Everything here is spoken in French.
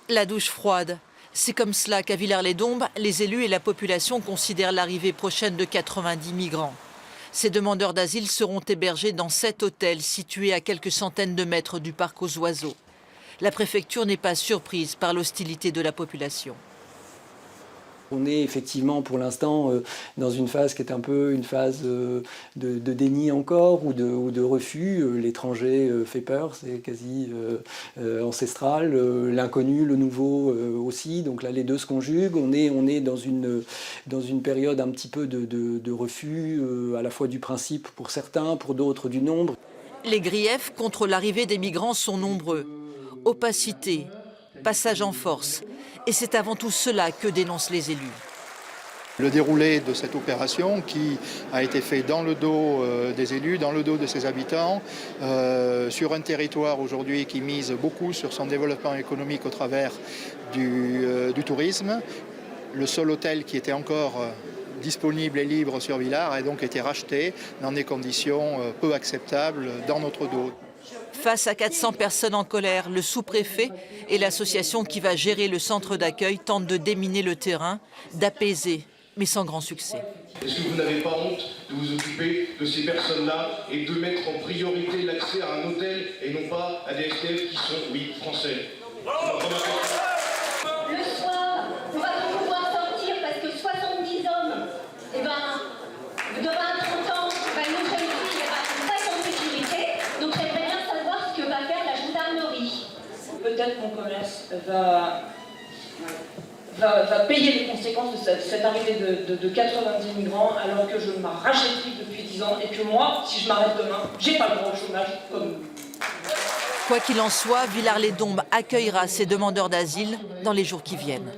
La douche froide. C'est comme cela qu'à Villars-les-Dombes, les élus et la population considèrent l'arrivée prochaine de 90 migrants. Ces demandeurs d'asile seront hébergés dans 7 hôtels situés à quelques centaines de mètres du parc aux oiseaux. La préfecture n'est pas surprise par l'hostilité de la population. On est effectivement pour l'instant dans une phase qui est un peu une phase de déni encore ou de refus. L'étranger fait peur, c'est quasi ancestral. L'inconnu, le nouveau aussi. Donc là, les deux se conjuguent. On est dans une période un petit peu de refus, à la fois du principe pour certains, pour d'autres du nombre. Les griefs contre l'arrivée des migrants sont nombreux. Opacité, passage en force. Et c'est avant tout cela que dénoncent les élus. Le déroulé de cette opération qui a été fait dans le dos des élus, dans le dos de ses habitants, sur un territoire aujourd'hui qui mise beaucoup sur son développement économique au travers du tourisme. Le seul hôtel qui était encore disponible et libre sur Villars a donc été racheté dans des conditions peu acceptables dans notre dos. Face à 400 personnes en colère, le sous-préfet et l'association qui va gérer le centre d'accueil tentent de déminer le terrain, d'apaiser, mais sans grand succès. Est-ce que vous n'avez pas honte de vous occuper de ces personnes-là et de mettre en priorité l'accès à un hôtel et non pas à des SDF qui sont, oui, français? Le soir, on va pas pouvoir sortir parce que 70 hommes, de 20 à 30 ans, nos jeunes filles ne sont pas en sécurité. Donc j'aimerais bien savoir ce que va faire la gendarmerie. Peut-être mon commerce va payer les conséquences de cette arrivée de 90 migrants alors que je m'arrache les tripes depuis 10 ans et que moi, si je m'arrête demain, j'ai pas le droit au chômage comme vous. Quoi qu'il en soit, Villars-les-Dombes accueillera ces demandeurs d'asile dans les jours qui viennent.